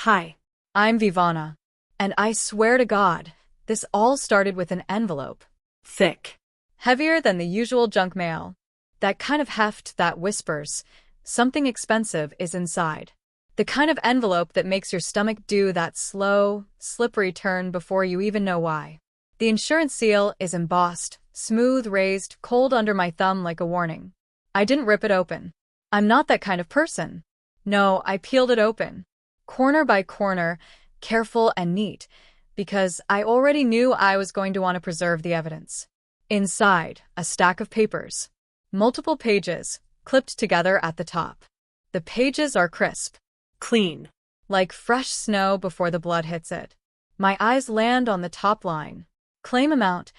Hi, I'm Vivana. And I swear to God, this all started with an envelope. Thick. Heavier than the usual junk mail. That kind of heft that whispers, something expensive is inside. The kind of envelope that makes your stomach do that slow, slippery turn before you even know why. The insurance seal is embossed, smooth, raised, cold under my thumb like a warning. I didn't rip it open. I'm not that kind of person. No, I peeled it open. Corner by corner, careful and neat, because I already knew I was going to want to preserve the evidence. Inside, a stack of papers. Multiple pages, clipped together at the top. The pages are crisp. Clean. Like fresh snow before the blood hits it. My eyes land on the top line. Claim amount,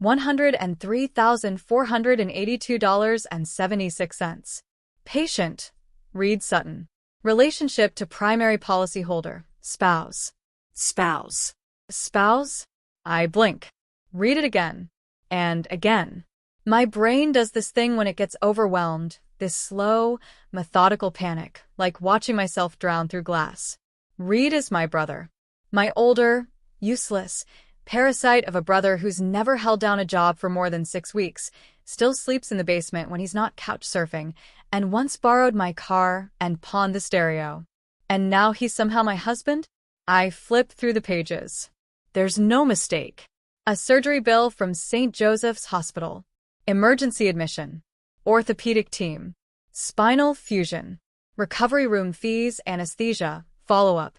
$103,482.76. Patient, Reed Sutton. Relationship to primary policyholder, spouse. Spouse. Spouse? I blink. Read it again. And again. My brain does this thing when it gets overwhelmed, this slow, methodical panic, like watching myself drown through glass. Reed is my brother. My older, useless, parasite of a brother who's never held down a job for more than 6 weeks, still sleeps in the basement when he's not couch surfing, and once borrowed my car and pawned the stereo. And now he's somehow my husband? I flip through the pages. There's no mistake. A surgery bill from St. Joseph's Hospital. Emergency admission. Orthopedic team. Spinal fusion. Recovery room fees, anesthesia, follow-up.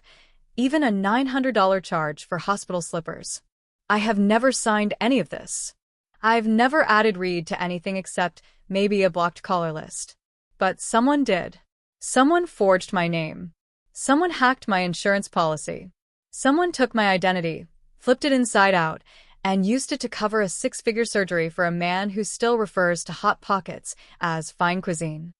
Even a $900 charge for hospital slippers. I have never signed any of this. I've never added Reed to anything except maybe a blocked caller list. But someone did. Someone forged my name. Someone hacked my insurance policy. Someone took my identity, flipped it inside out, and used it to cover a 6-figure surgery for a man who still refers to Hot Pockets as fine cuisine.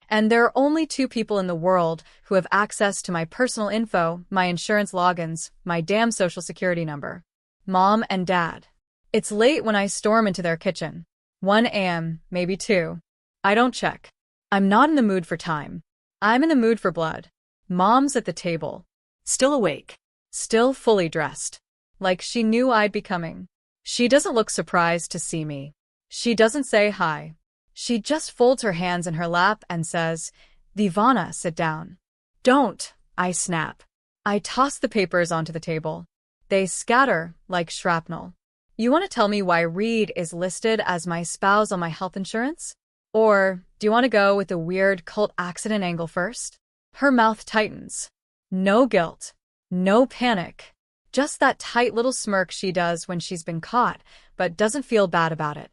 And there are only 2 people in the world who have access to my personal info, my insurance logins, my damn social security number. Mom and Dad. It's late when I storm into their kitchen. 1 a.m., maybe 2. I don't check. I'm not in the mood for time. I'm in the mood for blood. Mom's at the table. Still awake. Still fully dressed. Like she knew I'd be coming. She doesn't look surprised to see me. She doesn't say hi. She just folds her hands in her lap and says, "Vivana, sit down." "Don't," I snap. I toss the papers onto the table. They scatter like shrapnel. You want to tell me why Reed is listed as my spouse on my health insurance? Or do you want to go with the weird cult accident angle first? Her mouth tightens. No guilt. No panic. Just that tight little smirk she does when she's been caught, but doesn't feel bad about it.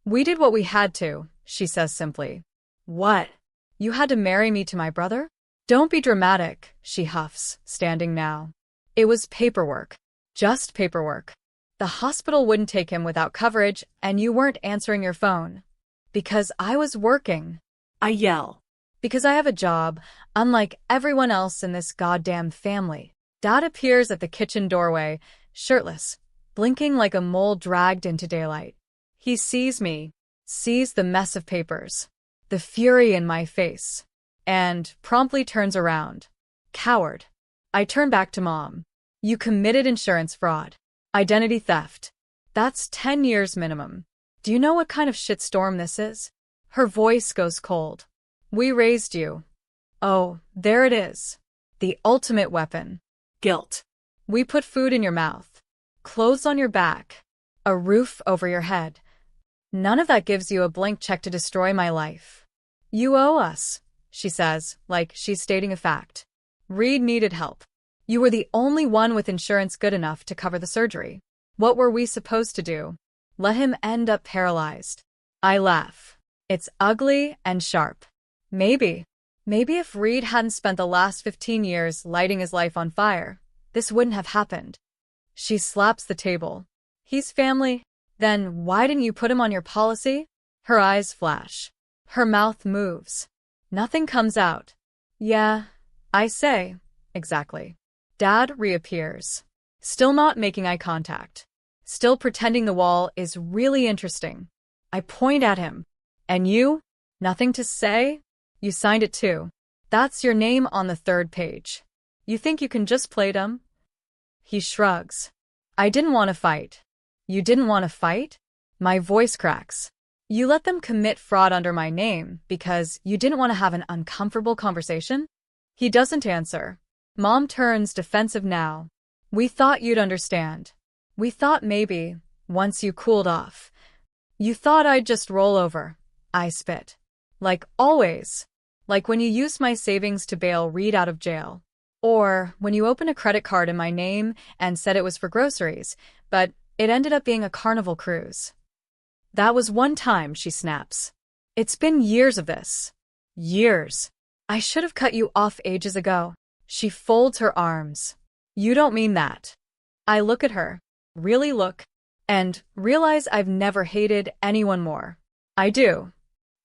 "We did what we had to," she says simply. "What? You had to marry me to my brother?" "Don't be dramatic," she huffs, standing now. "It was paperwork. Just paperwork. The hospital wouldn't take him without coverage, and you weren't answering your phone. Because I was working." I yell. Because I have a job, unlike everyone else in this goddamn family. Dad appears at the kitchen doorway, shirtless, blinking like a mole dragged into daylight. He sees me, sees the mess of papers, the fury in my face, and promptly turns around. Coward. I turn back to Mom. "You committed insurance fraud. Identity theft. That's 10 years minimum. Do you know what kind of shitstorm this is?" Her voice goes cold. "We raised you." Oh, there it is. The ultimate weapon. Guilt. "We put food in your mouth, clothes on your back, a roof over your head. None of that gives you a blank check to destroy my life. You owe us," she says, like she's stating a fact. "Reed needed help. You were the only one with insurance good enough to cover the surgery. What were we supposed to do? Let him end up paralyzed?" I laugh. It's ugly and sharp. Maybe if Reed hadn't spent the last 15 years lighting his life on fire, this wouldn't have happened. She slaps the table. "He's family. Then why didn't you put him on your policy?" Her eyes flash. Her mouth moves. Nothing comes out. "Yeah," I say. "Exactly." Dad reappears. Still not making eye contact. Still pretending the wall is really interesting. I point at him. "And you? Nothing to say? You signed it too. That's your name on the 3rd page. You think you can just play dumb? He shrugs. I didn't want to fight. You didn't want to fight? My voice cracks. You let them commit fraud under my name because you didn't want to have an uncomfortable conversation? He doesn't answer. Mom turns defensive now. We thought you'd understand. We thought maybe, once you cooled off. You thought I'd just roll over. I spit. Like always. Like when you used my savings to bail Reed out of jail. Or when you opened a credit card in my name and said it was for groceries, but it ended up being a Carnival cruise. That was one time, she snaps. It's been years of this. Years. I should have cut you off ages ago. She folds her arms. You don't mean that. I look at her, really look, and realize I've never hated anyone more. I do.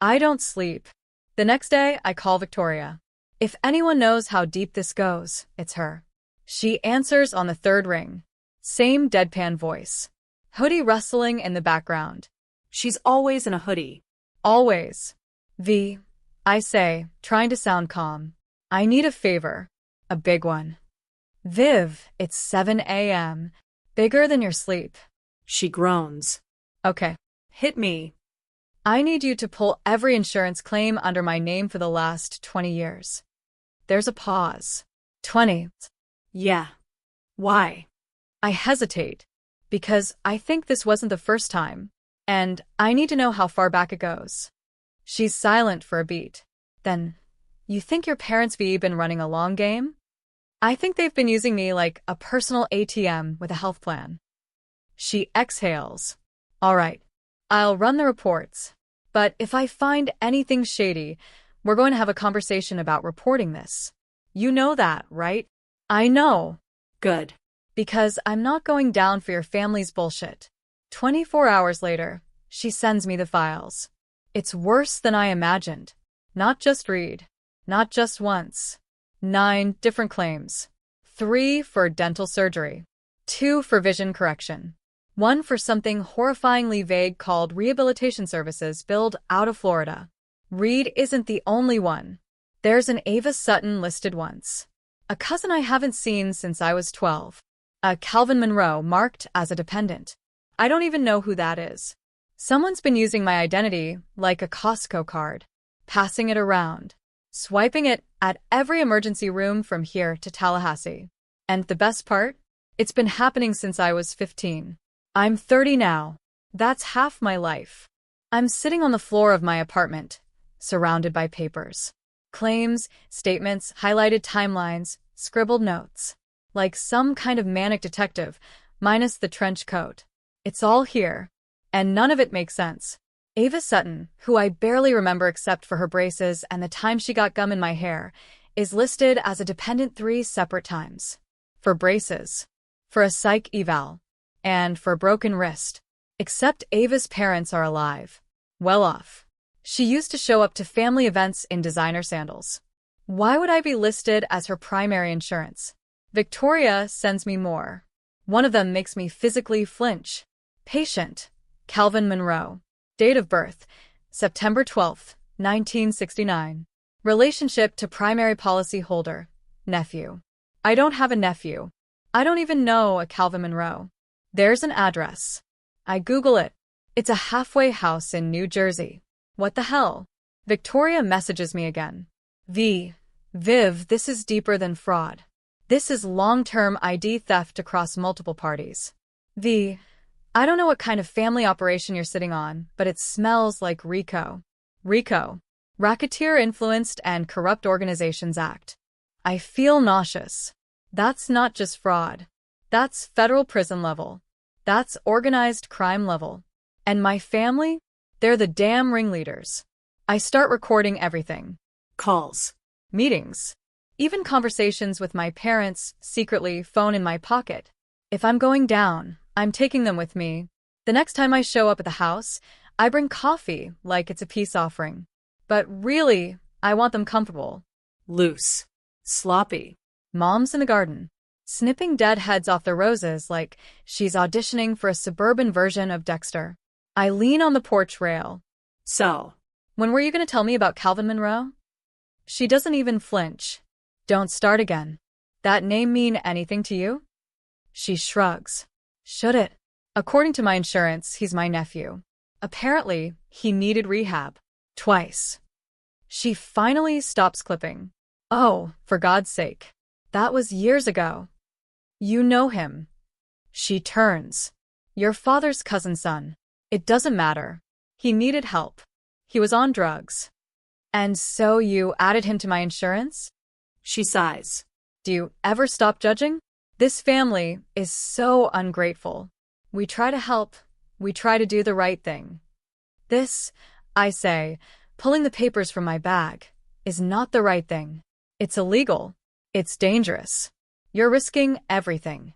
I don't sleep. The next day, I call Victoria. If anyone knows how deep this goes, it's her. She answers on the third ring. Same deadpan voice. Hoodie rustling in the background. She's always in a hoodie. Always. V, I say, trying to sound calm. I need a favor. A big one. Viv, it's 7 a.m. Bigger than your sleep. She groans. Okay. Hit me. I need you to pull every insurance claim under my name for the last 20 years. There's a pause. 20. Yeah. Why? I hesitate. Because I think this wasn't the first time. And I need to know how far back it goes. She's silent for a beat. Then, you think your parents be been running a long game? I think they've been using me like a personal ATM with a health plan. She exhales. All right. I'll run the reports. But if I find anything shady, we're going to have a conversation about reporting this. You know that, right? I know. Good. Because I'm not going down for your family's bullshit. 24 hours later, she sends me the files. It's worse than I imagined. Not just Reed. Not just once. 9 different claims. 3 for dental surgery. 2 for vision correction. 1 for something horrifyingly vague called rehabilitation services billed out of Florida. Reed isn't the only one. There's an Ava Sutton listed once. A cousin I haven't seen since I was 12. A Calvin Monroe marked as a dependent. I don't even know who that is. Someone's been using my identity like a Costco card, passing it around, swiping it at every emergency room from here to Tallahassee. And the best part? It's been happening since I was 15. I'm 30 now. That's half my life. I'm sitting on the floor of my apartment, surrounded by papers. Claims, statements, highlighted timelines, scribbled notes. Like some kind of manic detective, minus the trench coat. It's all here. And none of it makes sense. Ava Sutton, who I barely remember except for her braces and the time she got gum in my hair, is listed as a dependent 3 separate times. For braces. For a psych eval. And for a broken wrist. Except Ava's parents are alive. Well off. She used to show up to family events in designer sandals. Why would I be listed as her primary insurance? Victoria sends me more. One of them makes me physically flinch. Patient. Calvin Monroe. Date of birth. September 12, 1969. Relationship to primary policy holder. Nephew. I don't have a nephew. I don't even know a Calvin Monroe. There's an address. I Google it. It's a halfway house in New Jersey. What the hell? Victoria messages me again. Viv, this is deeper than fraud. This is long-term ID theft across multiple parties. I don't know what kind of family operation you're sitting on, but it smells like RICO. RICO. Racketeer Influenced and Corrupt Organizations Act. I feel nauseous. That's not just fraud. That's federal prison level. That's organized crime level. And my family? They're the damn ringleaders. I start recording everything. Calls. Meetings. Even conversations with my parents, secretly, phone in my pocket. If I'm going down, I'm taking them with me. The next time I show up at the house, I bring coffee like it's a peace offering. But really, I want them comfortable. Loose. Sloppy. Mom's in the garden, snipping dead heads off the roses like she's auditioning for a suburban version of Dexter. I lean on the porch rail. So, when were you going to tell me about Calvin Monroe? She doesn't even flinch. Don't start again. That name mean anything to you? She shrugs. Should it? According to my insurance, he's my nephew. Apparently, he needed rehab. Twice. She finally stops clipping. Oh, for God's sake. That was years ago. You know him. She turns. Your father's cousin's son. It doesn't matter. He needed help. He was on drugs. And so you added him to my insurance? She sighs. Do you ever stop judging? This family is so ungrateful. We try to help. We try to do the right thing. This, I say, pulling the papers from my bag, is not the right thing. It's illegal. It's dangerous. You're risking everything.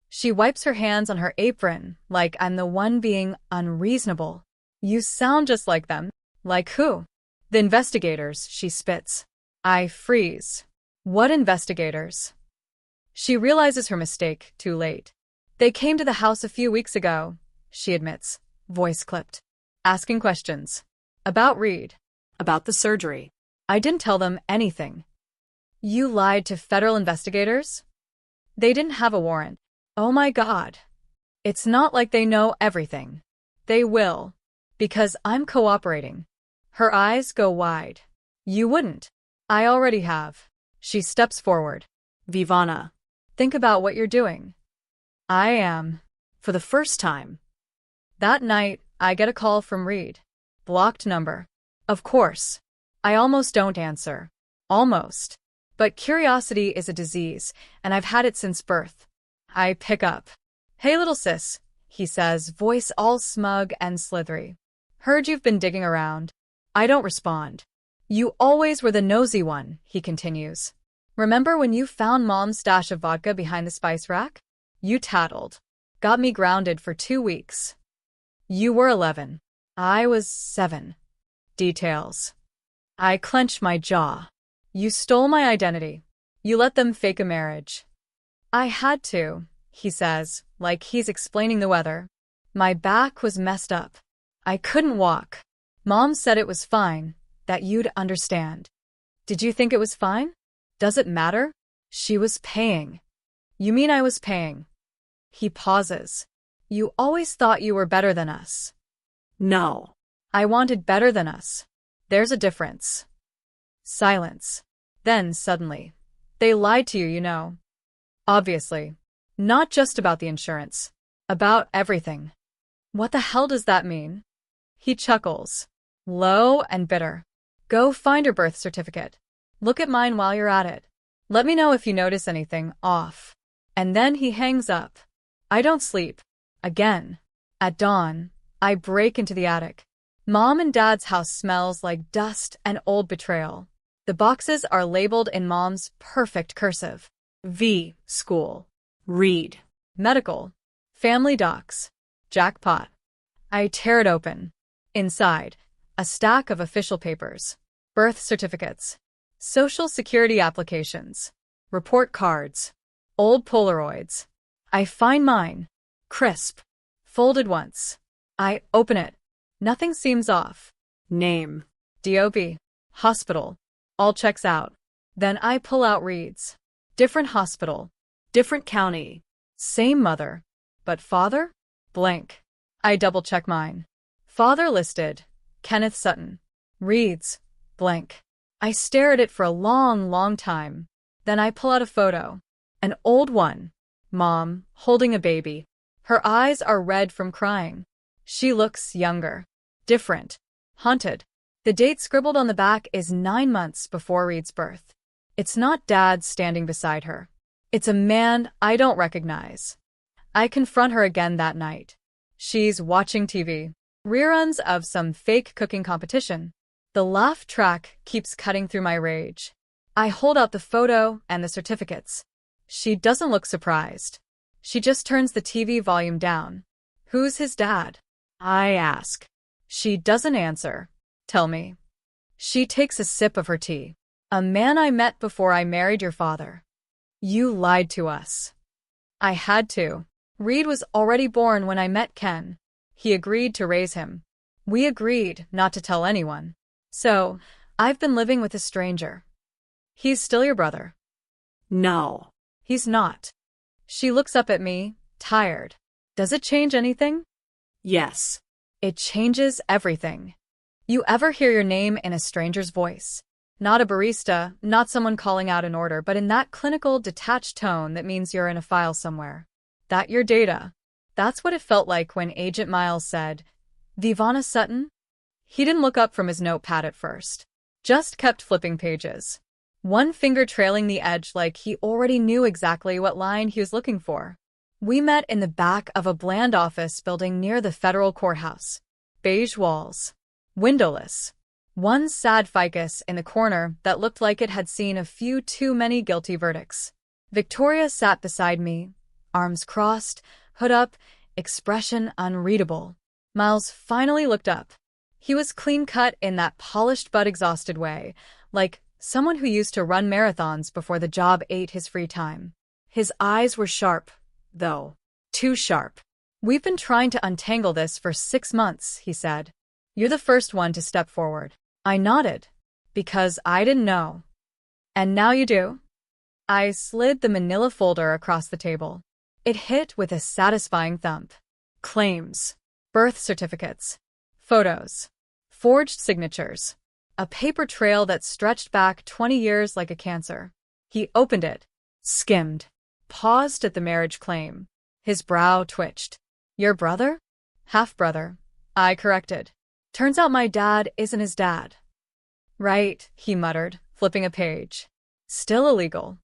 She wipes her hands on her apron like I'm the one being unreasonable. You sound just like them. Like who? The investigators, she spits. I freeze. What investigators? She realizes her mistake too late. They came to the house a few weeks ago, she admits, voice clipped. Asking questions. About Reed. About the surgery. I didn't tell them anything. You lied to federal investigators? They didn't have a warrant. Oh my God. It's not like they know everything. They will. Because I'm cooperating. Her eyes go wide. You wouldn't. I already have. She steps forward. Vivana. Think about what you're doing. I am. For the first time. That night, I get a call from Reed. Blocked number. Of course. I almost don't answer. Almost. But curiosity is a disease, and I've had it since birth. I pick up. Hey, little sis, he says, voice all smug and slithery. Heard you've been digging around. I don't respond. You always were the nosy one, he continues. Remember when you found Mom's stash of vodka behind the spice rack? You tattled. Got me grounded for 2 weeks. You were 11. I was 7. Details. I clench my jaw. You stole my identity. You let them fake a marriage. I had to, he says, like he's explaining the weather. My back was messed up. I couldn't walk. Mom said it was fine, that you'd understand. Did you think it was fine? Does it matter? She was paying. You mean I was paying? He pauses. You always thought you were better than us. No. I wanted better than us. There's a difference. Silence. Then, suddenly, they lied to you, you know. Obviously. Not just about the insurance. About everything. What the hell does that mean? He chuckles. Low and bitter. Go find her birth certificate. Look at mine while you're at it. Let me know if you notice anything off. And then he hangs up. I don't sleep. Again. At dawn, I break into the attic. Mom and Dad's house smells like dust and old betrayal. The boxes are labeled in Mom's perfect cursive. V. School. Reed. Medical. Family docs. Jackpot. I tear it open. Inside, a stack of official papers. Birth certificates. Social security applications. Report cards. Old Polaroids. I find mine. Crisp. Folded once. I open it. Nothing seems off. Name. DOB. Hospital. All checks out. Then I pull out Reed's. Different hospital. Different county. Same mother. But father? Blank. I double-check mine. Father listed. Kenneth Sutton. Reed's. Blank. I stare at it for a long, long time. Then I pull out a photo. An old one. Mom, holding a baby. Her eyes are red from crying. She looks younger. Different. Haunted. The date scribbled on the back is 9 months before Reed's birth. It's not Dad standing beside her. It's a man I don't recognize. I confront her again that night. She's watching TV. Reruns of some fake cooking competition. The laugh track keeps cutting through my rage. I hold out the photo and the certificates. She doesn't look surprised. She just turns the TV volume down. Who's his dad? I ask. She doesn't answer. Tell me. She takes a sip of her tea. A man I met before I married your father. You lied to us. I had to. Reed was already born when I met Ken. He agreed to raise him. We agreed not to tell anyone. So, I've been living with a stranger. He's still your brother. No. He's not. She looks up at me, tired. Does it change anything? Yes. It changes everything. You ever hear your name in a stranger's voice? Not a barista, not someone calling out an order, but in that clinical, detached tone that means you're in a file somewhere. That your data. That's what it felt like when Agent Miles said, "Vivana Sutton?" He didn't look up from his notepad at first. Just kept flipping pages. One finger trailing the edge like he already knew exactly what line he was looking for. We met in the back of a bland office building near the federal courthouse. Beige walls. Windowless. One sad ficus in the corner that looked like it had seen a few too many guilty verdicts. Victoria sat beside me, arms crossed, hood up, expression unreadable. Miles finally looked up. He was clean-cut in that polished but exhausted way, like someone who used to run marathons before the job ate his free time. His eyes were sharp, though. Too sharp. "We've been trying to untangle this for 6 months," he said. "You're the first one to step forward." I nodded, because I didn't know. "And now you do?" I slid the manila folder across the table. It hit with a satisfying thump. Claims. Birth certificates. Photos. Forged signatures. A paper trail that stretched back 20 years like a cancer. He opened it, skimmed, paused at the marriage claim. His brow twitched. "Your brother?" "Half-brother," I corrected. "Turns out my dad isn't his dad." "Right," he muttered, flipping a page. "Still illegal."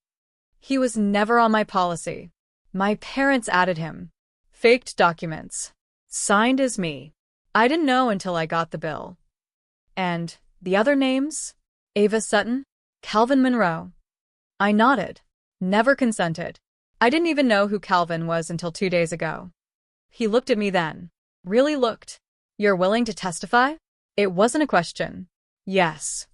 "He was never on my policy. My parents added him. Faked documents. Signed as me. I didn't know until I got the bill." "And the other names? Ava Sutton? Calvin Monroe?" I nodded. "Never consented. I didn't even know who Calvin was until 2 days ago." He looked at me then. Really looked. "You're willing to testify?" It wasn't a question. "Yes."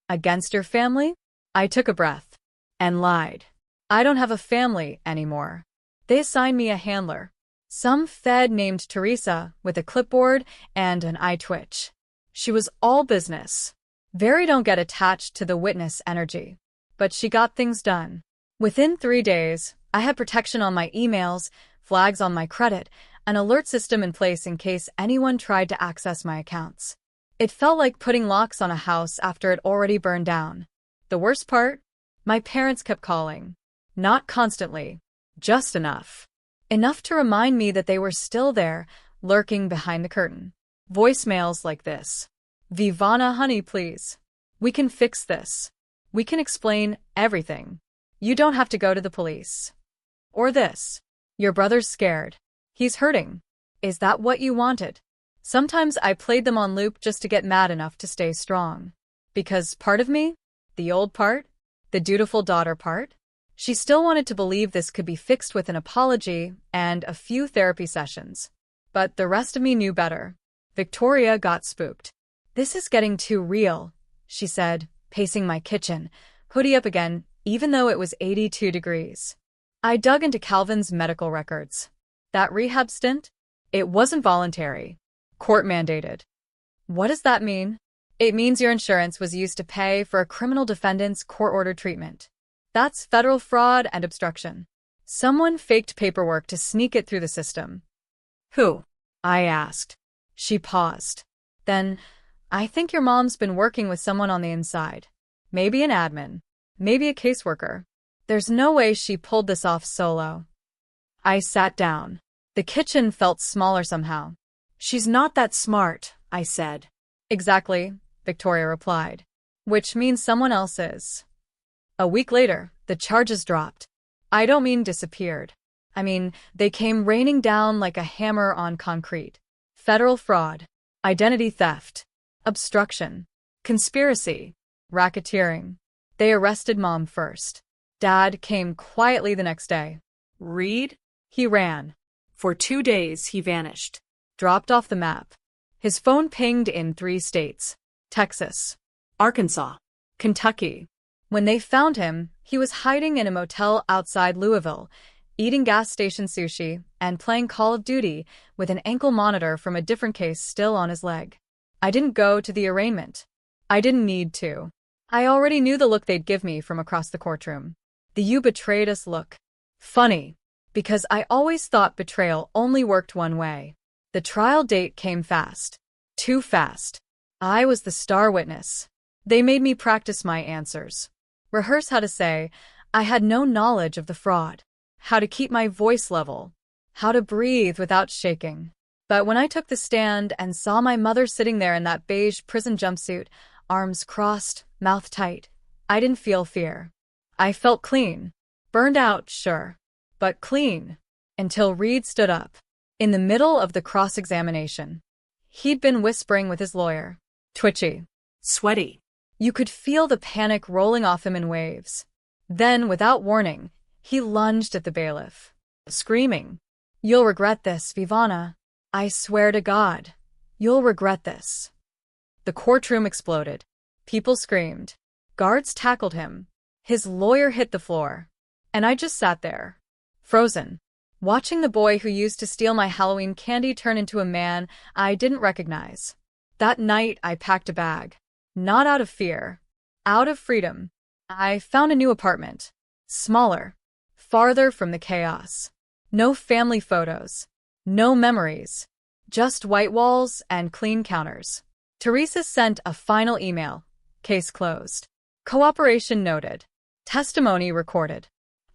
"Against your family?" I took a breath. And lied. "I don't have a family anymore. They assigned me a handler. Some fed named Teresa with a clipboard and an eye twitch. She was all business. Very don't get attached to the witness energy. But she got things done. Within 3 days, I had protection on my emails, flags on my credit, an alert system in place in case anyone tried to access my accounts. It felt like putting locks on a house after it already burned down. The worst part? My parents kept calling. Not constantly. Just enough. Enough to remind me that they were still there, lurking behind the curtain. Voicemails like this. "Vivana, honey, please. We can fix this. We can explain everything. You don't have to go to the police." Or this. "Your brother's scared. He's hurting. Is that what you wanted?" Sometimes I played them on loop just to get mad enough to stay strong. Because part of me, the old part, the dutiful daughter part, she still wanted to believe this could be fixed with an apology and a few therapy sessions. But the rest of me knew better. Victoria got spooked. "This is getting too real," she said, pacing my kitchen, hoodie up again, even though it was 82 degrees. I dug into Calvin's medical records. That rehab stint? It wasn't voluntary. Court mandated. What does that mean? It means your insurance was used to pay for a criminal defendant's court-ordered treatment. That's federal fraud and obstruction. Someone faked paperwork to sneak it through the system. "Who?" I asked. She paused. "Then, I think your mom's been working with someone on the inside. Maybe an admin. Maybe a caseworker. There's no way she pulled this off solo." I sat down. The kitchen felt smaller somehow. "She's not that smart," I said. "Exactly," Victoria replied. "Which means someone else is." A week later, the charges dropped. I don't mean disappeared. I mean, they came raining down like a hammer on concrete. Federal fraud, identity theft, obstruction, conspiracy, racketeering. They arrested Mom first. Dad came quietly the next day. Read? He ran. For 2 days, he vanished. Dropped off the map. His phone pinged in 3 states. Texas. Arkansas. Kentucky. When they found him, he was hiding in a motel outside Louisville, eating gas station sushi and playing Call of Duty with an ankle monitor from a different case still on his leg. I didn't go to the arraignment. I didn't need to. I already knew the look they'd give me from across the courtroom. The "you betrayed us" look. Funny, because I always thought betrayal only worked one way. The trial date came fast. Too fast. I was the star witness. They made me practice my answers. Rehearse how to say, I had no knowledge of the fraud. How to keep my voice level. How to breathe without shaking. But when I took the stand and saw my mother sitting there in that beige prison jumpsuit, arms crossed, mouth tight, I didn't feel fear. I felt clean. Burned out, sure. But clean. Until Reed stood up. In the middle of the cross-examination. He'd been whispering with his lawyer. Twitchy. Sweaty. You could feel the panic rolling off him in waves. Then, without warning, he lunged at the bailiff. Screaming. You'll regret this, Vivana. I swear to God. You'll regret this. The courtroom exploded. People screamed. Guards tackled him. His lawyer hit the floor. And I just sat there. Frozen. Watching the boy who used to steal my Halloween candy turn into a man I didn't recognize. That night, I packed a bag. Not out of fear. Out of freedom. I found a new apartment. Smaller. Farther from the chaos. No family photos. No memories. Just white walls and clean counters. Teresa sent a final email. Case closed. Cooperation noted. Testimony recorded.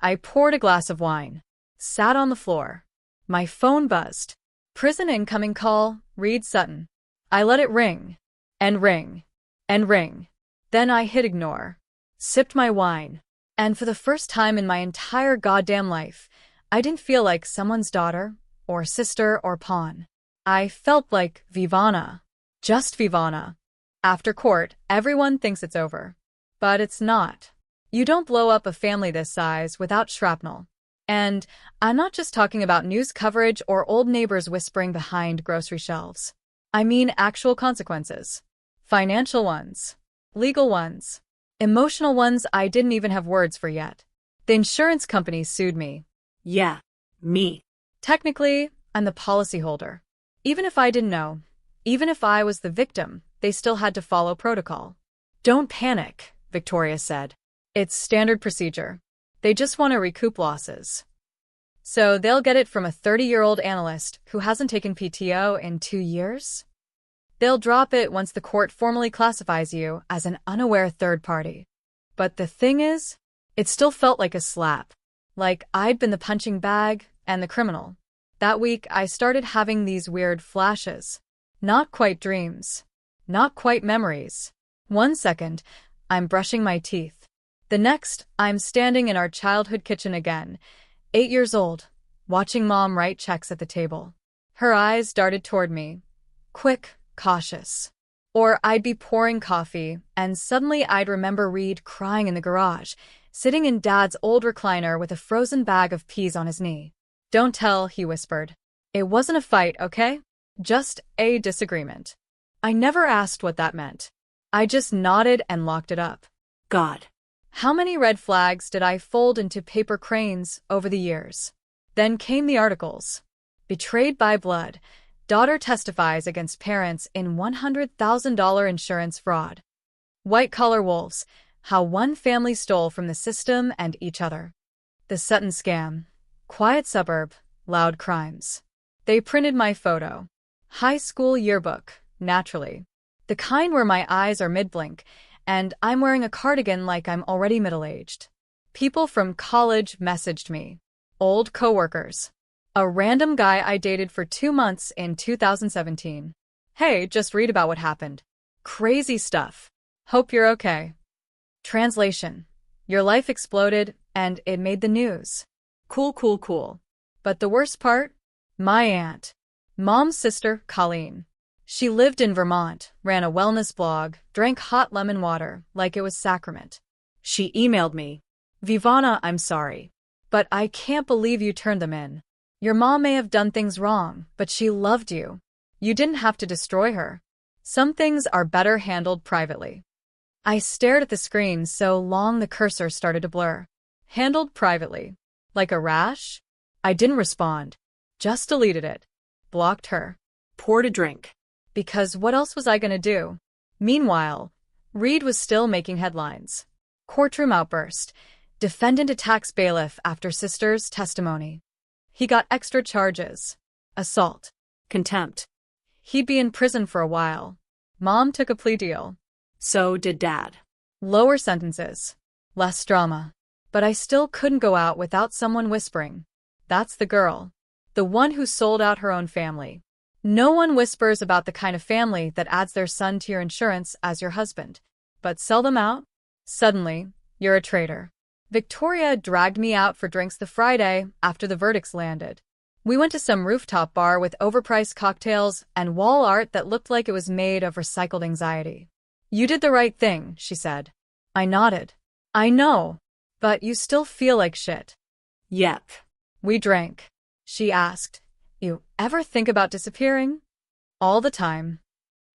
I poured a glass of wine. Sat on the floor. My phone buzzed. Prison incoming call, Reed Sutton. I let it ring. And ring. And ring. Then I hit ignore. Sipped my wine. And for the first time in my entire goddamn life, I didn't feel like someone's daughter, or sister, or pawn. I felt like Vivana. Just Vivana. After court, everyone thinks it's over. But it's not. You don't blow up a family this size without shrapnel. And I'm not just talking about news coverage or old neighbors whispering behind grocery shelves. I mean actual consequences. Financial ones. Legal ones. Emotional ones I didn't even have words for yet. The insurance company sued me. Yeah, me. Technically, I'm the policyholder. Even if I didn't know, even if I was the victim, they still had to follow protocol. Don't panic, Victoria said. It's standard procedure. They just want to recoup losses. So they'll get it from a 30-year-old analyst who hasn't taken PTO in 2 years? They'll drop it once the court formally classifies you as an unaware third party. But the thing is, it still felt like a slap. Like I'd been the punching bag and the criminal. That week, I started having these weird flashes. Not quite dreams. Not quite memories. 1 second, I'm brushing my teeth. The next, I'm standing in our childhood kitchen again, 8 years old, watching Mom write checks at the table. Her eyes darted toward me. Quick, cautious. Or I'd be pouring coffee, and suddenly I'd remember Reed crying in the garage, sitting in Dad's old recliner with a frozen bag of peas on his knee. Don't tell, he whispered. It wasn't a fight, okay? Just a disagreement. I never asked what that meant. I just nodded and locked it up. God. How many red flags did I fold into paper cranes over the years? Then came the articles. Betrayed by blood. Daughter testifies against parents in $100,000 insurance fraud. White-collar wolves. How one family stole from the system and each other. The Sutton scam. Quiet suburb. Loud crimes. They printed my photo. High school yearbook, naturally. The kind where my eyes are mid-blink, and I'm wearing a cardigan like I'm already middle-aged. People from college messaged me. Old coworkers. A random guy I dated for 2 months in 2017. Hey, just read about what happened. Crazy stuff. Hope you're okay. Translation. Your life exploded, and it made the news. Cool, cool, cool. But the worst part? My aunt. Mom's sister, Colleen. She lived in Vermont, ran a wellness blog, drank hot lemon water like it was sacrament. She emailed me. Vivana, I'm sorry. But I can't believe you turned them in. Your mom may have done things wrong, but she loved you. You didn't have to destroy her. Some things are better handled privately. I stared at the screen so long the cursor started to blur. Handled privately. Like a rash? I didn't respond. Just deleted it. Blocked her. Poured a drink. Because what else was I gonna do? Meanwhile, Reed was still making headlines. Courtroom outburst. Defendant attacks bailiff after sister's testimony. He got extra charges. Assault. Contempt. He'd be in prison for a while. Mom took a plea deal. So did Dad. Lower sentences. Less drama. But I still couldn't go out without someone whispering. That's the girl. The one who sold out her own family. No one whispers about the kind of family that adds their son to your insurance as your husband. But sell them out? Suddenly, you're a traitor. Victoria dragged me out for drinks the Friday after the verdicts landed. We went to some rooftop bar with overpriced cocktails and wall art that looked like it was made of recycled anxiety. You did the right thing, she said. I nodded. I know, but you still feel like shit. Yep. We drank. She asked, you ever think about disappearing? All the time.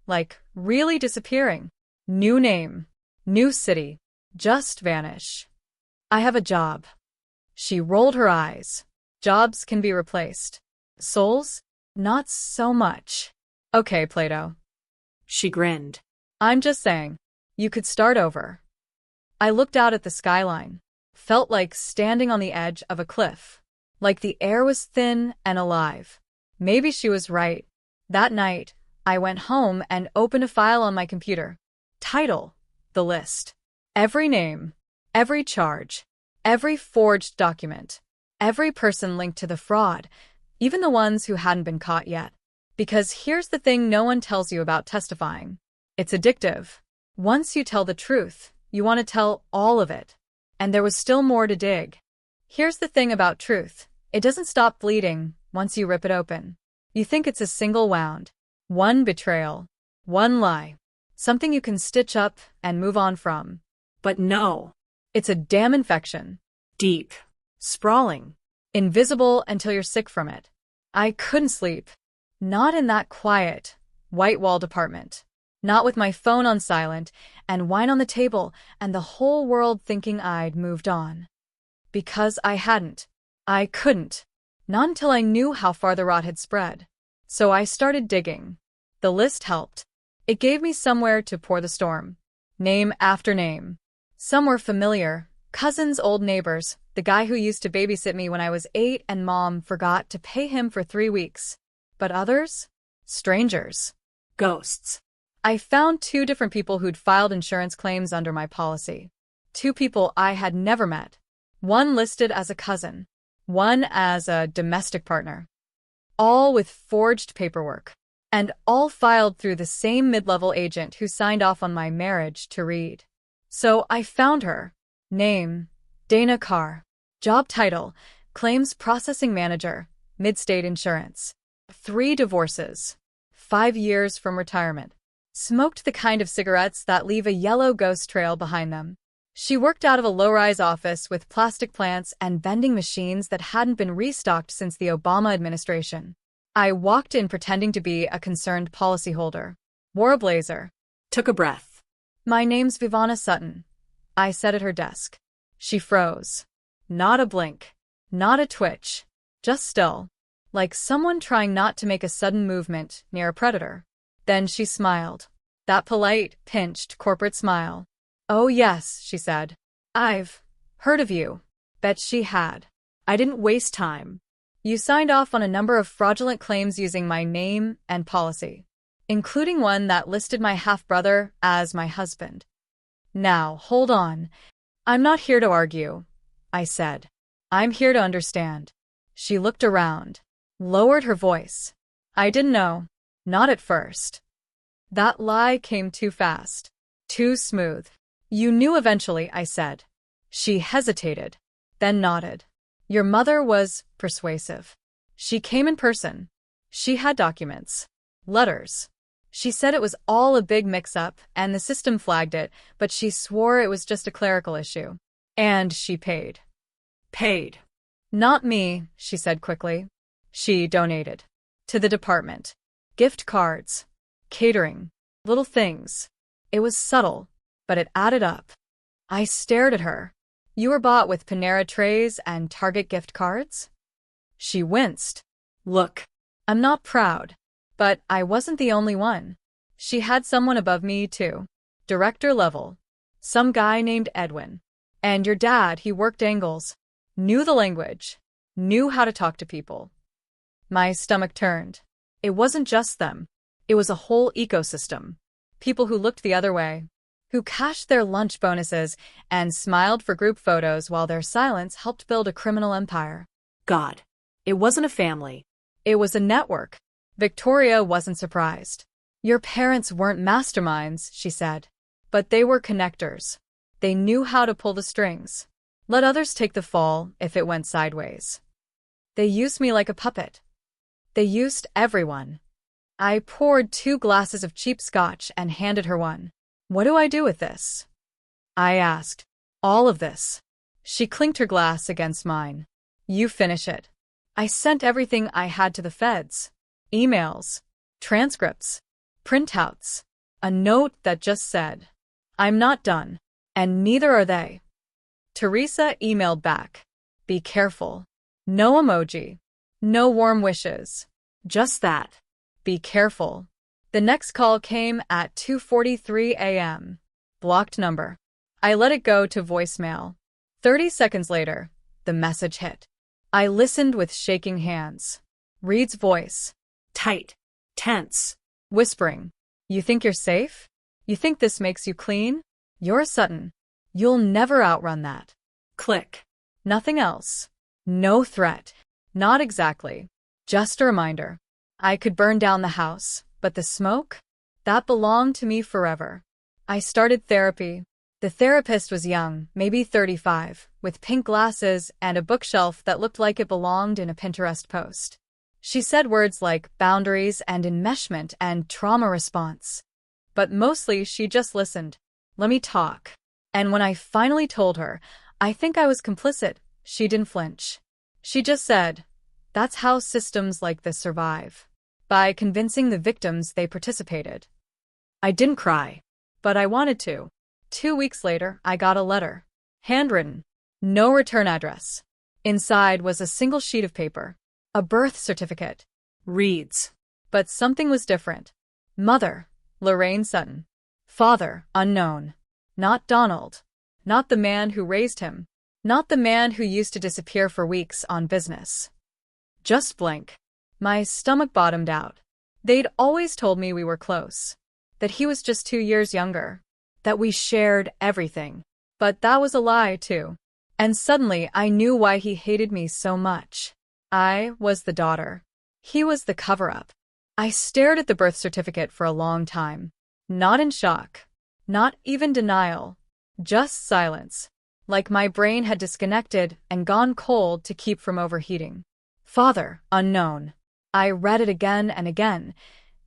Like, really disappearing. New name. New city. Just vanish. I have a job. She rolled her eyes. Jobs can be replaced. Souls? Not so much. Okay, Plato. She grinned. I'm just saying, you could start over. I looked out at the skyline. Felt like standing on the edge of a cliff. Like the air was thin and alive. Maybe she was right. That night, I went home and opened a file on my computer. Title. The list. Every name. Every charge. Every forged document. Every person linked to the fraud. Even the ones who hadn't been caught yet. Because here's the thing no one tells you about testifying. It's addictive. Once you tell the truth, you want to tell all of it. And there was still more to dig. Here's the thing about truth. It doesn't stop bleeding once you rip it open. You think it's a single wound. One betrayal. One lie. Something you can stitch up and move on from. But no. It's a damn infection. Deep. Sprawling. Invisible until you're sick from it. I couldn't sleep. Not in that quiet, white-walled apartment. Not with my phone on silent and wine on the table and the whole world thinking I'd moved on. Because I hadn't. I couldn't. Not until I knew how far the rot had spread. So I started digging. The list helped. It gave me somewhere to pour the storm. Name after name. Some were familiar. Cousins, old neighbors, the guy who used to babysit me when I was 8 and Mom forgot to pay him for 3 weeks. But others? Strangers. Ghosts. I found 2 different people who'd filed insurance claims under my policy. 2 people I had never met. One listed as a cousin. One as a domestic partner. All with forged paperwork. And all filed through the same mid-level agent who signed off on my marriage to Reed. So I found her. Name, Dana Carr. Job title, Claims Processing Manager, Mid-State Insurance. 3 divorces. 5 years from retirement. Smoked the kind of cigarettes that leave a yellow ghost trail behind them. She worked out of a low-rise office with plastic plants and vending machines that hadn't been restocked since the Obama administration. I walked in pretending to be a concerned policyholder. Wore a blazer. Took a breath. My name's Vivana Sutton. I said at her desk. She froze. Not a blink. Not a twitch. Just still. Like someone trying not to make a sudden movement near a predator. Then she smiled. That polite, pinched corporate smile. Oh yes, she said. I've heard of you. Bet she had. I didn't waste time. You signed off on a number of fraudulent claims using my name and policy, including one that listed my half-brother as my husband. Now, hold on. I'm not here to argue, I said. I'm here to understand. She looked around, lowered her voice. I didn't know. Not at first. That lie came too fast. Too smooth. You knew eventually, I said. She hesitated, then nodded. Your mother was persuasive. She came in person. She had documents. Letters. She said it was all a big mix-up and the system flagged it, but she swore it was just a clerical issue. And she paid. Paid. Not me, she said quickly. She donated. To the department. Gift cards. Catering. Little things. It was subtle, but it added up. I stared at her. You were bought with Panera trays and Target gift cards? She winced. Look, I'm not proud, but I wasn't the only one. She had someone above me, too. Director level. Some guy named Edwin. And your dad, he worked angles, knew the language, knew how to talk to people. My stomach turned. It wasn't just them. It was a whole ecosystem. People who looked the other way, who cashed their lunch bonuses and smiled for group photos while their silence helped build a criminal empire. God. It wasn't a family. It was a network. Victoria wasn't surprised. Your parents weren't masterminds, she said, but they were connectors. They knew how to pull the strings. Let others take the fall if it went sideways. They used me like a puppet. They used everyone. I poured 2 glasses of cheap scotch and handed her one. What do I do with this? I asked. All of this. She clinked her glass against mine. You finish it. I sent everything I had to the feds. Emails, transcripts, printouts, a note that just said, I'm not done, and neither are they. Teresa emailed back. Be careful. No emoji. No warm wishes. Just that. Be careful. The next call came at 2:43 a.m. Blocked number. I let it go to voicemail. 30 seconds later, the message hit. I listened with shaking hands. Reed's voice. Tight. Tense. Whispering. You think you're safe? You think this makes you clean? You're Sutton. You'll never outrun that. Click. Nothing else. No threat. Not exactly. Just a reminder. I could burn down the house, but the smoke? That belonged to me forever. I started therapy. The therapist was young, maybe 35, with pink glasses and a bookshelf that looked like it belonged in a Pinterest post. She said words like boundaries and enmeshment and trauma response. But mostly she just listened. Let me talk. And when I finally told her, I think I was complicit, she didn't flinch. She just said, that's how systems like this survive. By convincing the victims they participated. I didn't cry, but I wanted to. 2 weeks later, I got a letter. Handwritten. No return address. Inside was a single sheet of paper. A birth certificate. Reads. But something was different. Mother, Lorraine Sutton. Father, unknown. Not Donald. Not the man who raised him. Not the man who used to disappear for weeks on business. Just blank. My stomach bottomed out. They'd always told me we were close. That he was just 2 years younger. That we shared everything. But that was a lie, too. And suddenly I knew why he hated me so much. I was the daughter. He was the cover-up. I stared at the birth certificate for a long time. Not in shock. Not even denial. Just silence. Like my brain had disconnected and gone cold to keep from overheating. Father, unknown. I read it again and again,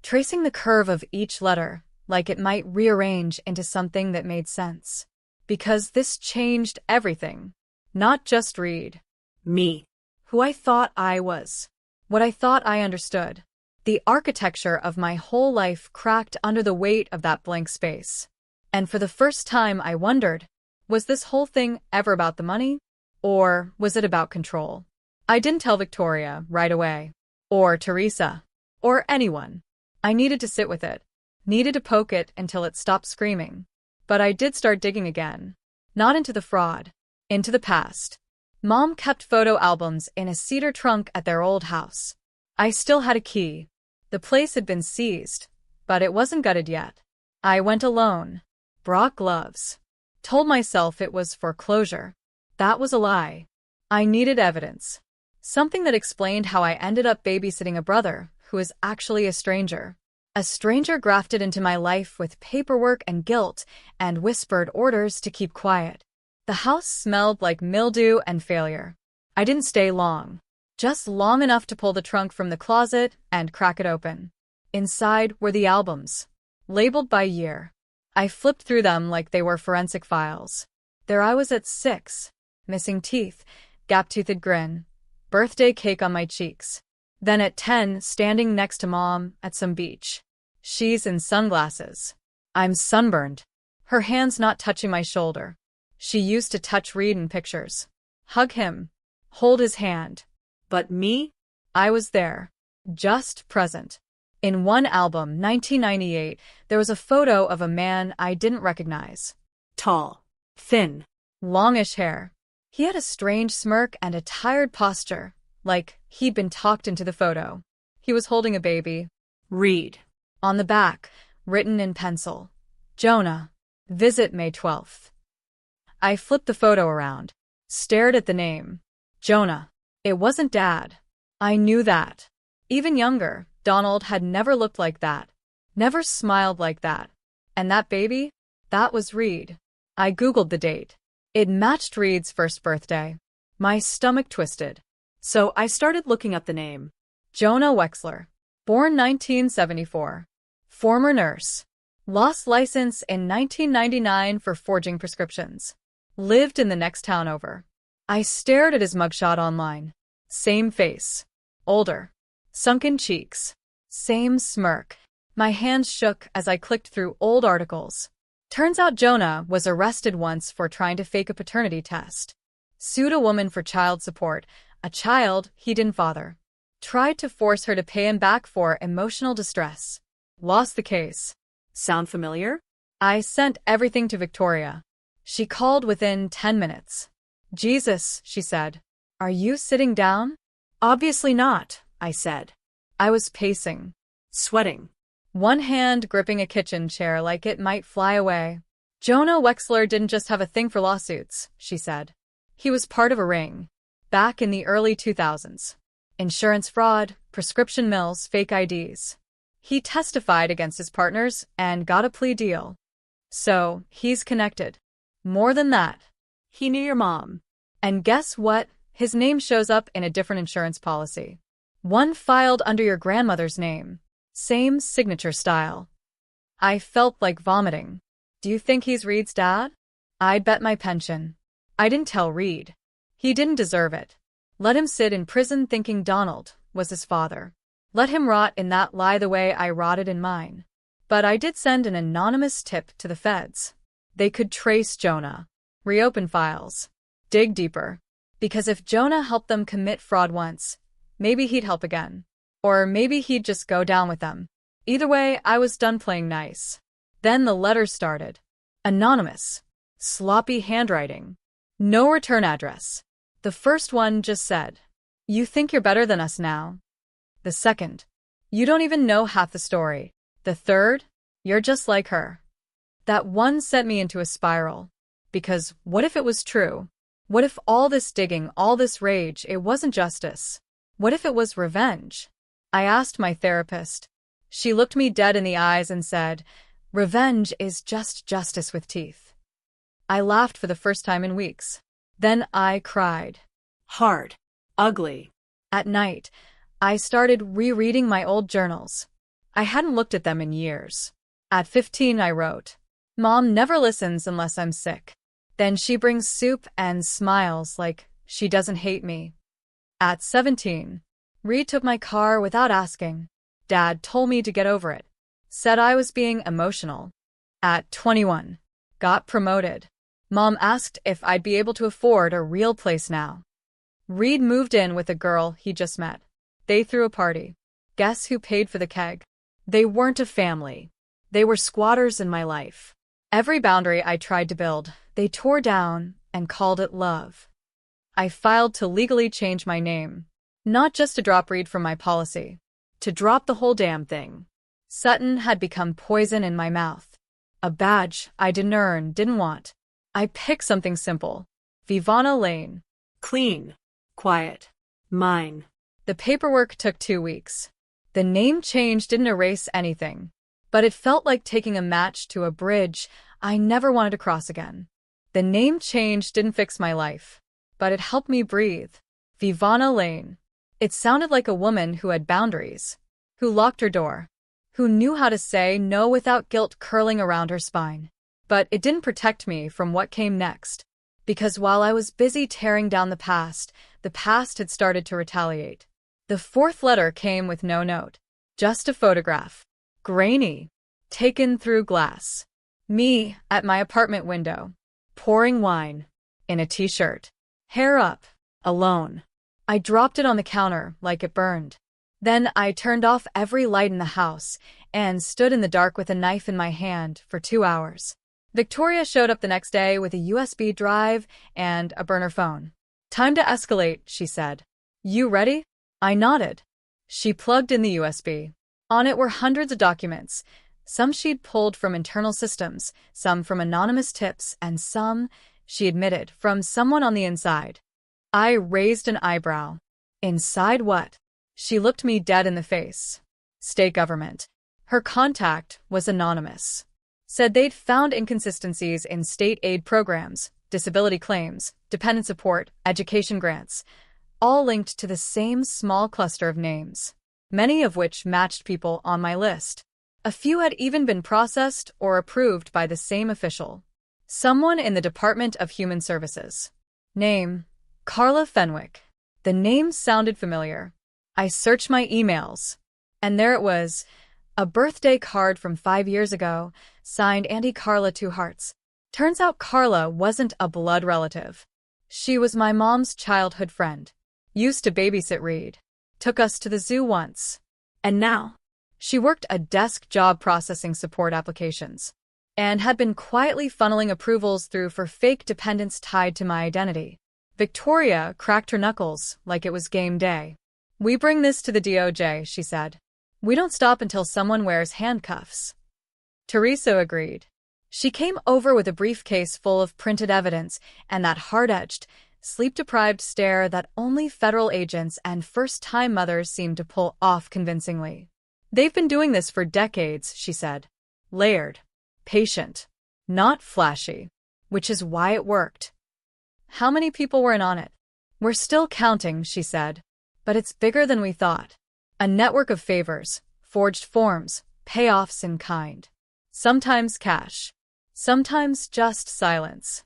tracing the curve of each letter, like it might rearrange into something that made sense. Because this changed everything. Not just Reed. Me. Who I thought I was. What I thought I understood. The architecture of my whole life cracked under the weight of that blank space. And for the first time I wondered, was this whole thing ever about the money? Or was it about control? I didn't tell Victoria right away. Or Teresa. Or anyone. I needed to sit with it. Needed to poke it until it stopped screaming. But I did start digging again. Not into the fraud. Into the past. Mom kept photo albums in a cedar trunk at their old house. I still had a key. The place had been seized, but it wasn't gutted yet. I went alone. Brought gloves. Told myself it was foreclosure. That was a lie. I needed evidence. Something that explained how I ended up babysitting a brother who was actually a stranger. A stranger grafted into my life with paperwork and guilt and whispered orders to keep quiet. The house smelled like mildew and failure. I didn't stay long. Just long enough to pull the trunk from the closet and crack it open. Inside were the albums, labeled by year. I flipped through them like they were forensic files. There I was at 6, missing teeth, gap-toothed grin, birthday cake on my cheeks. Then at 10, standing next to Mom at some beach. She's in sunglasses. I'm sunburned. Her hand's not touching my shoulder. She used to touch Reed in pictures. Hug him. Hold his hand. But me? I was there. Just present. In one album, 1998, there was a photo of a man I didn't recognize. Tall. Thin. longish hair. He had a strange smirk and a tired posture, like he'd been talked into the photo. He was holding a baby. Read. On the back, written in pencil, Jonah, visit May 12th. I flipped the photo around, stared at the name. Jonah. It wasn't Dad. I knew that. Even younger, Donald had never looked like that, never smiled like that. And that baby? That was Reed. I Googled the date. It matched Reed's first birthday. My stomach twisted. So I started looking up the name. Jonah Wexler, born 1974. Former nurse. Lost license in 1999 for forging prescriptions. Lived in the next town over. I stared at his mugshot online. Same face. Older. Sunken cheeks. Same smirk. My hands shook as I clicked through old articles. Turns out Jonah was arrested once for trying to fake a paternity test. Sued a woman for child support, a child he didn't father. Tried to force her to pay him back for emotional distress. Lost the case. Sound familiar? I sent everything to Victoria. She called within 10 minutes. Jesus, she said. Are you sitting down? Obviously not, I said. I was pacing. Sweating. One hand gripping a kitchen chair like it might fly away. Jonah Wexler didn't just have a thing for lawsuits, she said. He was part of a ring. Back in the early 2000s. Insurance fraud, prescription mills, fake IDs. He testified against his partners and got a plea deal. So, he's connected. More than that. He knew your mom. And guess what? His name shows up in a different insurance policy. One filed under your grandmother's name. Same signature style. I felt like vomiting. Do you think he's Reed's dad? I'd bet my pension. I didn't tell Reed. He didn't deserve it. Let him sit in prison thinking Donald was his father. Let him rot in that lie the way I rotted in mine. But I did send an anonymous tip to the feds. They could trace Jonah. Reopen files. Dig deeper. Because if Jonah helped them commit fraud once, maybe he'd help again. Or maybe he'd just go down with them. Either way, I was done playing nice. Then the letters started. Anonymous. Sloppy handwriting. No return address. The first one just said, "You think you're better than us now." The second, "You don't even know half the story." The third, "You're just like her." That one sent me into a spiral. Because what if it was true? What if all this digging, all this rage, it wasn't justice? What if it was revenge? I asked my therapist. She looked me dead in the eyes and said, "Revenge is just justice with teeth." I laughed for the first time in weeks. Then I cried. Hard. Ugly. At night, I started rereading my old journals. I hadn't looked at them in years. At 15, I wrote, "Mom never listens unless I'm sick. Then she brings soup and smiles like she doesn't hate me." At 17, Reed took my car without asking. Dad told me to get over it. Said I was being emotional. At 21, got promoted. Mom asked if I'd be able to afford a real place now. Reed moved in with a girl he just met. They threw a party. Guess who paid for the keg? They weren't a family. They were squatters in my life. Every boundary I tried to build, they tore down and called it love. I filed to legally change my name. Not just to drop Reed from my policy. To drop the whole damn thing. Sutton had become poison in my mouth. A badge I didn't earn, didn't want. I picked something simple. Vivana Lane. Clean. Quiet. Mine. The paperwork took 2 weeks. The name change didn't erase anything. But it felt like taking a match to a bridge I never wanted to cross again. The name change didn't fix my life. But it helped me breathe. Vivana Lane. It sounded like a woman who had boundaries. Who locked her door. Who knew how to say no without guilt curling around her spine. But it didn't protect me from what came next. Because while I was busy tearing down the past had started to retaliate. The fourth letter came with no note. Just a photograph. Grainy. Taken through glass. Me, at my apartment window. Pouring wine. In a t-shirt. Hair up. Alone. I dropped it on the counter like it burned. Then I turned off every light in the house and stood in the dark with a knife in my hand for 2 hours. Victoria showed up the next day with a USB drive and a burner phone. "Time to escalate," she said. "You ready?" I nodded. She plugged in the USB. On it were hundreds of documents. Some she'd pulled from internal systems, some from anonymous tips, and some, she admitted, from someone on the inside. I raised an eyebrow. Inside what? She looked me dead in the face. State government. Her contact was anonymous. Said they'd found inconsistencies in state aid programs, disability claims, dependent support, education grants, all linked to the same small cluster of names, many of which matched people on my list. A few had even been processed or approved by the same official. Someone in the Department of Human Services. Name: Carla Fenwick. The name sounded familiar. I searched my emails, and there it was, a birthday card from 5 years ago, signed Auntie Carla 2 hearts. Turns out Carla wasn't a blood relative. She was my mom's childhood friend. Used to babysit Reed. Took us to the zoo once. And now, she worked a desk job processing support applications, and had been quietly funneling approvals through for fake dependents tied to my identity. Victoria cracked her knuckles like it was game day. "We bring this to the DOJ," she said. "We don't stop until someone wears handcuffs." Teresa agreed. She came over with a briefcase full of printed evidence and that hard-edged, sleep-deprived stare that only federal agents and first-time mothers seem to pull off convincingly. "They've been doing this for decades," she said. "Layered. Patient. Not flashy. Which is why it worked." "How many people were in on it?" "We're still counting," she said. "But it's bigger than we thought. A network of favors, forged forms, payoffs in kind. Sometimes cash. Sometimes just silence."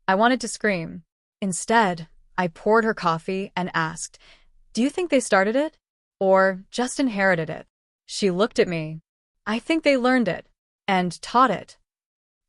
I wanted to scream. Instead, I poured her coffee and asked, "Do you think they started it? Or just inherited it?" She looked at me. "I think they learned it. And taught it.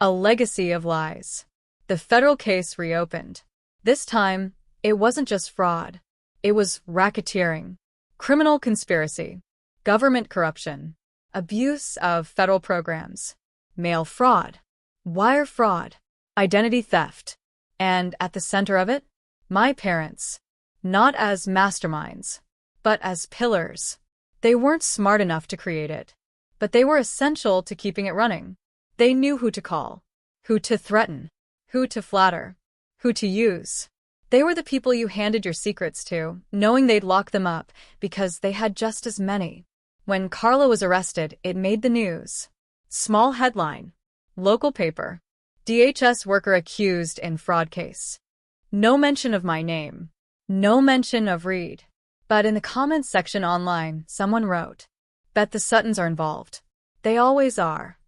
A legacy of lies." The federal case reopened. This time, it wasn't just fraud. It was racketeering, criminal conspiracy, government corruption, abuse of federal programs, mail fraud, wire fraud, identity theft, and at the center of it, my parents, not as masterminds, but as pillars. They weren't smart enough to create it, but they were essential to keeping it running. They knew who to call, who to threaten, who to flatter, who to use. They were the people you handed your secrets to, knowing they'd lock them up because they had just as many. When Carla was arrested, it made the news. Small headline. Local paper. DHS worker accused in fraud case. No mention of my name. No mention of Reed. But in the comments section online, someone wrote, "Bet the Suttons are involved. They always are."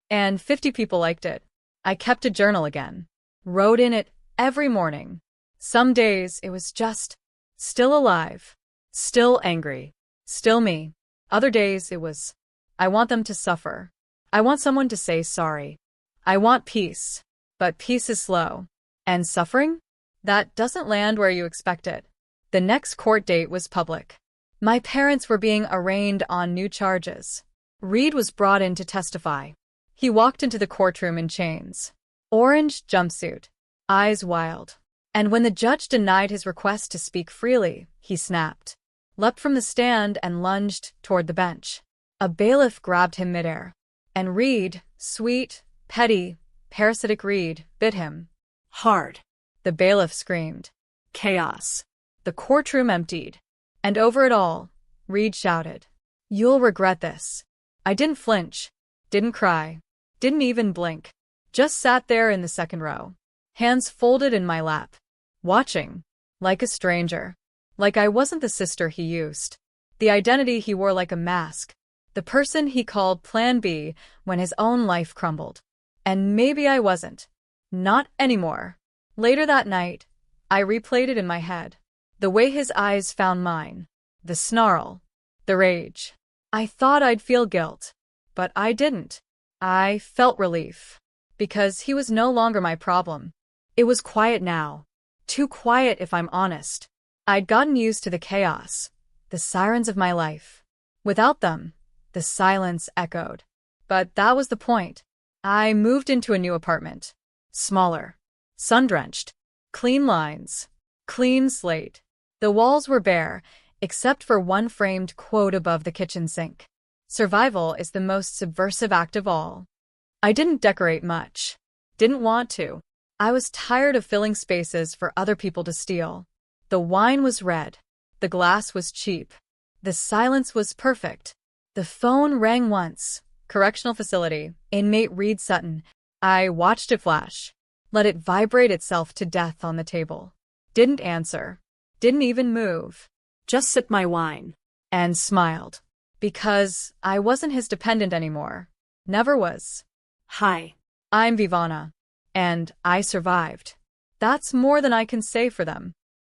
And 50 people liked it. I kept a journal again. Wrote in it every morning. Some days it was just, still alive, still angry, still me. Other days it was, I want them to suffer. I want someone to say sorry. I want peace. But peace is slow. And suffering? That doesn't land where you expect it. The next court date was public. My parents were being arraigned on new charges. Reed was brought in to testify. He walked into the courtroom in chains. Orange jumpsuit. Eyes wild. And when the judge denied his request to speak freely, he snapped, leapt from the stand and lunged toward the bench. A bailiff grabbed him midair. And Reed, sweet, petty, parasitic Reed, bit him. Hard. The bailiff screamed. Chaos. The courtroom emptied. And over it all, Reed shouted, "You'll regret this." I didn't flinch, didn't cry, didn't even blink. Just sat there in the second row, hands folded in my lap, watching, like a stranger, like I wasn't the sister he used, the identity he wore like a mask, the person he called Plan B when his own life crumbled. And maybe I wasn't. Not anymore. Later that night, I replayed it in my head. The way his eyes found mine, the snarl, the rage. I thought I'd feel guilt, but I didn't. I felt relief, because he was no longer my problem. It was quiet now. Too quiet if I'm honest. I'd gotten used to the chaos, the sirens of my life. Without them, the silence echoed. But that was the point. I moved into a new apartment. Smaller. Sun-drenched. Clean lines. Clean slate. The walls were bare, except for one framed quote above the kitchen sink. Survival is the most subversive act of all. I didn't decorate much. Didn't want to. I was tired of filling spaces for other people to steal. The wine was red. The glass was cheap. The silence was perfect. The phone rang once. Correctional facility. Inmate Reed Sutton. I watched it flash. Let it vibrate itself to death on the table. Didn't answer. Didn't even move. Just sip my wine. And smiled. Because I wasn't his dependent anymore. Never was. Hi. I'm Vivana. And I survived. That's more than I can say for them.